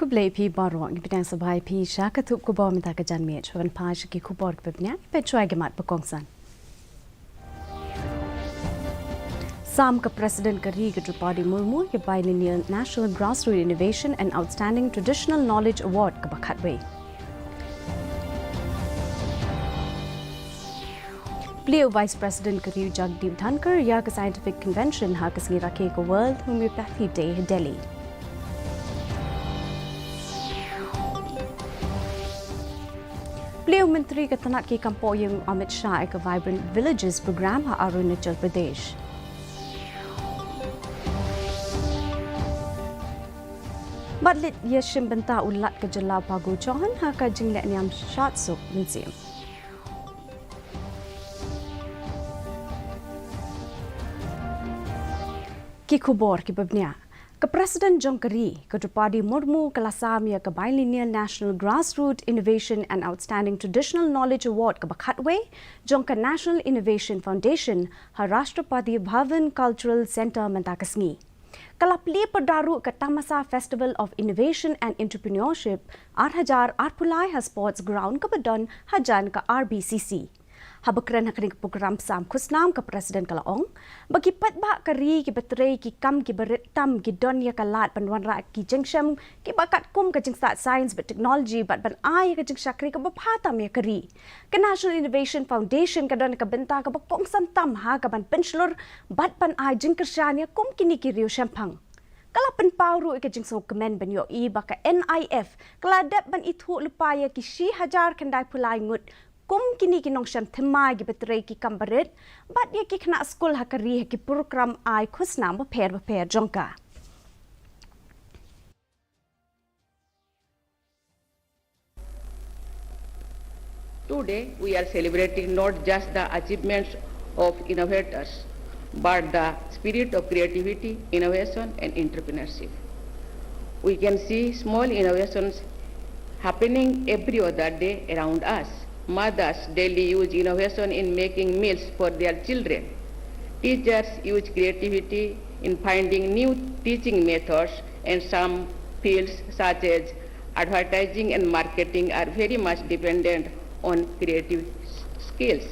Blay P. Barong, Evidence of IP, Shakatup Kubom Takajan Mitch, when Pashaki Kubor Pipnia, Petragamat Pokongsan. Sam ka President Kari Drupadi Murmu ke biennial National Grassroots Innovation and Outstanding Traditional Knowledge Award ka Bakatwe. Pleo Vice President Kari Jagdeep Dhankar ya ka Scientific Convention ha ka Rakhe ka World Homeopathy Day Delhi. Pleo Menteri ka Tanat ki Kampoyong Amit Shah ka Vibrant Villages program ha Arunachal Pradesh. Badlit yeshim benta ulat ke jela pagu chohan ha ka jingle niam shat suk museum. Ki khubor ki babnia ka President Jonkari ka Drupadi Murmu kalasamia ka biennial National Grassroots Innovation and Outstanding Traditional Knowledge Award ka Bakhatwe Jonka National Innovation Foundation ha Rashtrapati Bhavan Cultural Center Mantakasngi. Kalapli Padaru ka Tamasa Festival of Innovation and Entrepreneurship Arhajar Arpulai ha Sports Ground ka Badon Hajan ka RBCC. Habakran hakaring program Sam Kusnam ka President Kalaong, bagi patba kari ki batray ki kam ki baritam ki donya kalat panwanra ki jengsham ki bakat kum ka jingsa science but technology but ban ay ka jing shakri ka bapatam ya kari. Ka National Innovation Foundation ka don ka benta ka bakong santam ha ka ban penslor bat pan ay jingkersanya kum kini ki rio shampang. Kala penpauru ka jingso kemen ban yo I baka NIF kala dep ban ithu lupaya ki shi hajar kendai pulai ngut kum kini kinong syam themai gi betray ki kambaret bat ye ki khna school hakari ki program ai khusnam ba pher jongka. Today we are celebrating not just the achievements of innovators but the spirit of creativity, innovation and entrepreneurship. We can see small innovations happening every other day around us. Mothers daily use innovation in making meals for their children. Teachers use creativity in finding new teaching methods, and some fields such as advertising and marketing are very much dependent on creative skills.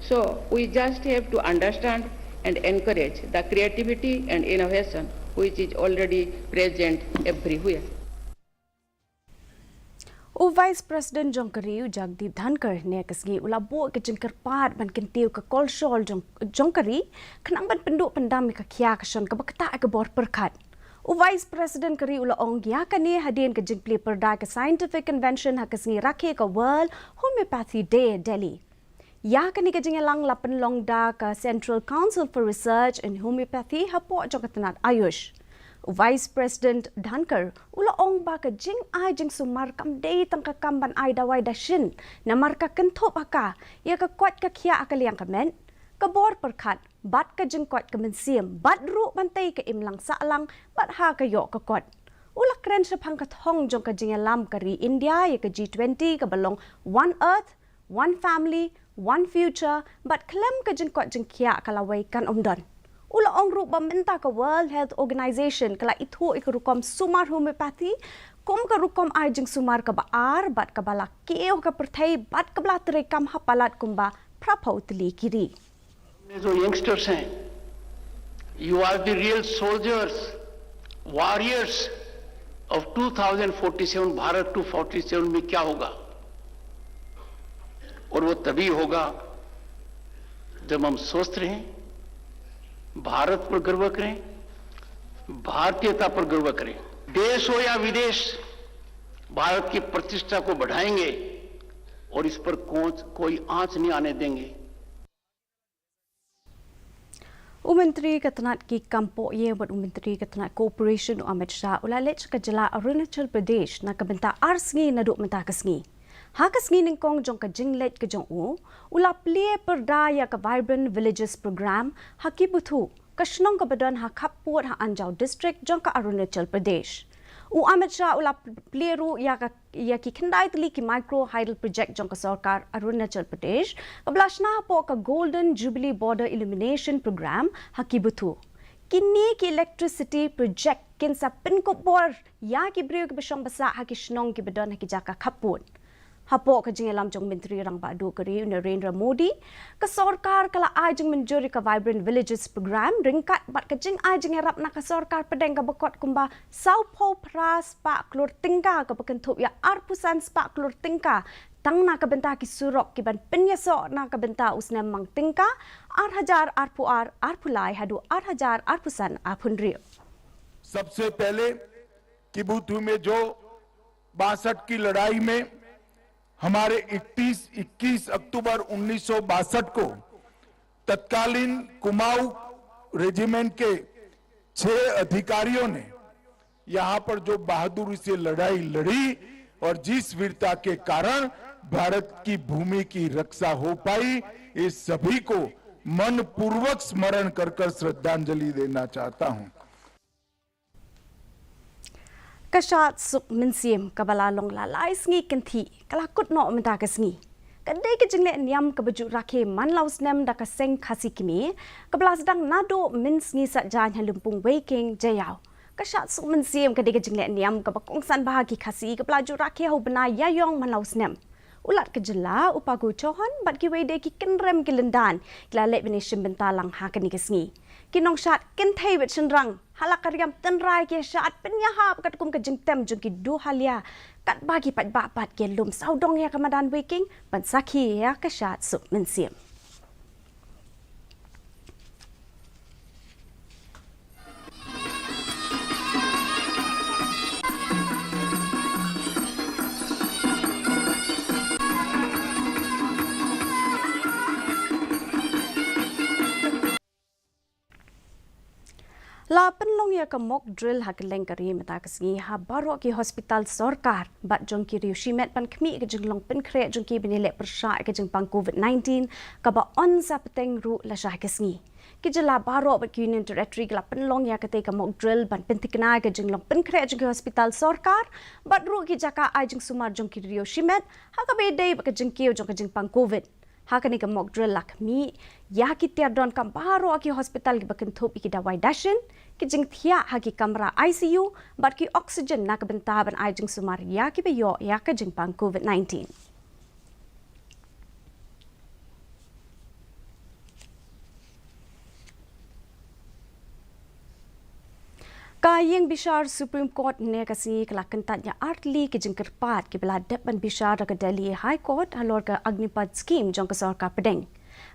So we just have to understand and encourage the creativity and innovation which is already present everywhere. O Vice President Jonkari Jagdeep Dhankar ne kasgi ulabo ke jengker pat ban kentiu ke kolsol Jonkari kenang ban penduk pendam ka khia ka son ka bakta ka bor perkat. O Vice President Kari ula ong ya ka ne hadien ke jengpli perda ke Scientific Convention ha kasgi rakhe ka World Homeopathy Day Delhi. Ya ka ni ke jengelang lapan long da ka Central Council for Research in Homeopathy ha po jokatanat Ayush. Vice President Dhankar ula ong ba ka jing ay jing sumar kam day tang ka kamban ay dawai dashin na marka kentop aka ya ka kwat ka khia akaliang kamen ka bor perkhat bat ka jing kwat ka mensiam bat ru bantay ka imlang sa alang bat ha ka yo ka kwat ula kren sa phang ka thong jong ka jing lam kari India ya ka G20 ka balong one earth one family one future bat klem ka jing kwat jing khia kalawai kan omdon. Ula ong rupa minta ka World Health Organization kala itu ikarukom sumar homeopathy kum ka rukom ay jing sumar ka baar bat ka bala keo ka perthai bat ka bala tere kam hapalat kumba prapau tli kiri. जो youngsters हैं, you are the real soldiers, warriors of 2047 भारत 247 में क्या होगा और वो तभी होगा जब हम स्वस्थ रहें भारत पर गर्व करें भारतीयता पर गर्व करें देश हो या विदेश भारत की प्रतिष्ठा को बढ़ाएंगे और इस पर कोई आंच नहीं आने देंगे. Menteri Katanat ki kampo ye buat Menteri Katanat Cooperation Amit Shah ulalech ka jela Arunachal Pradesh na kabenta arsngi na duk menta kasngi. Hakas ngining kong jong ka jinglet ka jong ula plie perdaya ka Vibrant Villages program hakibuthu kashnong ka badan ha khaput ha Anjau district jong ka Arunachal Pradesh. U Amit Shah ula plie ru ya ki khandai tli ki micro hydel project jong ka sarkar Arunachal Pradesh kablashna po ka Golden Jubilee Border Illumination program hakibuthu. Kini ki electricity project kin sa penkopor ya ki brio ki besong basa ha ki snong ki bedon ha ki jaka khapun hapo ka jingalam jong menteri rang ba do kari Narendra Modi ka sarkar kala ai jing menjuri ka vibrant villages program ringkat bat ka jing ai jing rap na ka sarkar pedeng ka bekot kumba saupo pras pa klur tingka ka bekentup ya arpusan spa klur tingka tang na ka benta ki surok ki ban penyaso na ka benta usna mang tingka 8000 arpulai hadu 8000 arpusan apunrio सबसे पहले किबुथू में जो 62 की लड़ाई में हमारे 21 अक्टूबर 1962 को तत्कालीन कुमाऊं रेजिमेंट के 6 अधिकारियों ने यहां पर जो बहादुरी से लड़ाई लड़ी और जिस वीरता के कारण भारत की भूमि की रक्षा हो पाई, इस सभी को मनपूर्वक स्मरण कर श्रद्धांजलि देना चाहता हूं। Kashat suk minsim kabala long la lai sngi kenti kala kut no menta ka sngi kadai ke jingle niam ka baju rakhe man laus nem da ka seng khasi kimi kabla sedang nado min sngi sa jan halumpung waking jayau kashat suk minsim kadai ke jingle niam ka bakong san bahagi khasi kabla ju rakhe ho bana yayong man laus nem ulat ke jela upagu chohan bat ki wede ki kenrem ki lendan kla le benishim bentalang ha ka ni ka sngi kinong shat ken thai wet senrang halak karyam tenrai ke shat penyahap kat kum ke jengtem jung ki du halia kat bagi pat ba pat ke lum saudong ya kamadan waking ban sakhi ya ka shat sup mensim La penlong ya ka mock drill ha keleng kari mata kasngi ha baro ki hospital sarkar bat jong ki riu shimet pan khmi ke jinglong pen khre jong ki benile persha ke jing pang covid-19 ka ba on sa peteng ru la sha kasngi ki jela baro ba ki union territory la penlong ya ka te ka mock drill ban pen tikna ke jinglong pen khre jong ki hospital sarkar bat ru ki jaka ai jing sumar jong ki riu shimet ha ka be dei ba ke jing ki jong ka jing pang covid hakani ka mock drill lakmi ya ki tiar don kam baro ki hospital ki bakin thop ki dawai dashin ki jing thia ha ki kamra ICU bat ki oxygen na ka benta ban ai jing sumar ya ki be yo ya ka jing pang covid-19 Kayeng bishar Supreme Court ne kasi kelakan tanya artli ke jengker pat ke bela depan bishar ke Delhi High Court halor ke Agnipat scheme jong ke sarkar pedeng.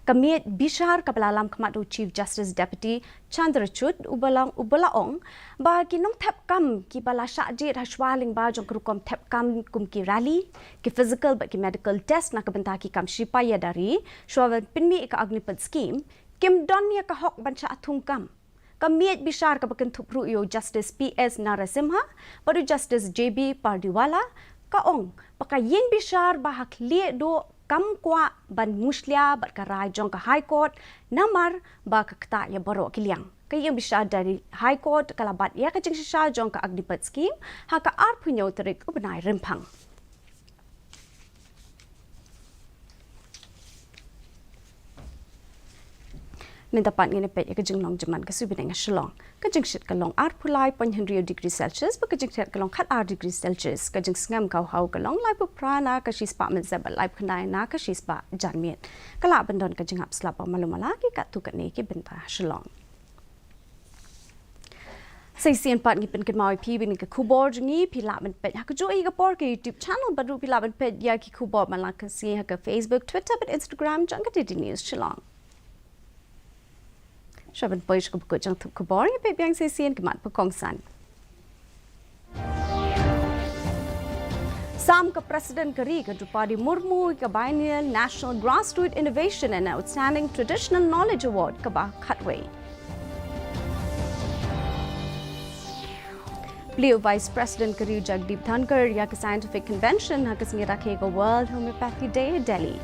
Kamiet bishar ke belalam kematu Chief Justice Deputy Chandrachud ubalaong ba kinong tap kam ki bala syajit hashwaling ba jong kerukom tap kam kum ki rally ki physical ba ki medical test na ke bentaki kam shipaya dari shwawan pinmi ke Agnipat scheme kim don ya ke hok bancha athung kam Kamiet bishar ka bakentup ruyo Justice PS Narasimha, baru Justice JB Pardiwala, kaong pakayeng bishar bahak liek do kam kwa ban muslia bat karai jong ka High Court namar ba kakta ya baro kiliang. Kayeng bishar dari High Court kalabat ya kacing sisa jong ka Agnipat scheme ha ka ar punyo terik ubenai rempang. Minta pat ngene pet ya kajing long jaman ka subineng shalong kajing shit ka long ar pulai 0.1 degree celsius ba kajing shit ka long khat ar degree celsius kajing ngam kau hau ka long lai pu prana ka shis pa men zabal lai khnai na ka shis pa janmiet kala bandon kajing hap slap malumala ki ka tu ka ne ki benta shalong Say sian pat ngi pen ke mau pi bin ke kubor ngi pi la men pet ha ka jo i ka por ke YouTube channel baru pi la men pet ya ki kubor man la ka si ha ka Facebook Twitter but Instagram jang ka news shalong Shaban pois ko ko jang thup ko bor ye pe byang se sien ke mat po kong san Sam ka president kari ka Drupadi Murmu ka biennial National Grassroots Innovation and Outstanding Traditional Knowledge Award ka ba khatway Blue Vice President kari Jagdeep Dhankar ya ka scientific convention ha ka singi rakhe ko World Homeopathy Day Delhi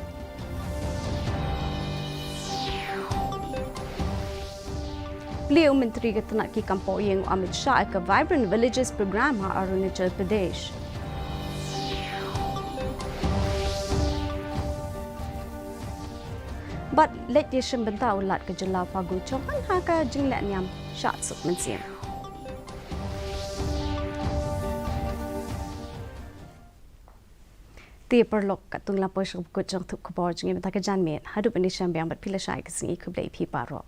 Beliau Menteri Ketenak ki Kampo Yeng Amit Shah ke Vibrant Villages program ha Arunachal Pradesh. But let ye shembenta ulat ke jela pagu chokan ha ka jinglet nyam shat suk mensiam. perlok katung la pois ko jang thuk khobor jing ta ka jan men hadu pani syambyang bat phila shai ka singi khublai phi paro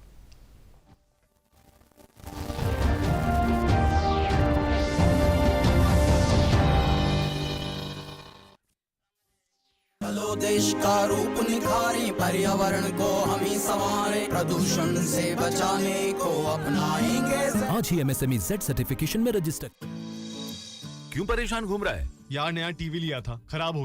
चलो देश का रूप निखारें पर्यावरण को हम ही संवारें प्रदूषण से बचाने को अपनाएंगे आज ही MSME Z सर्टिफिकेशन में रजिस्टर। क्यों परेशान घूम रहा है? यार नया टीवी लिया था, खराब हो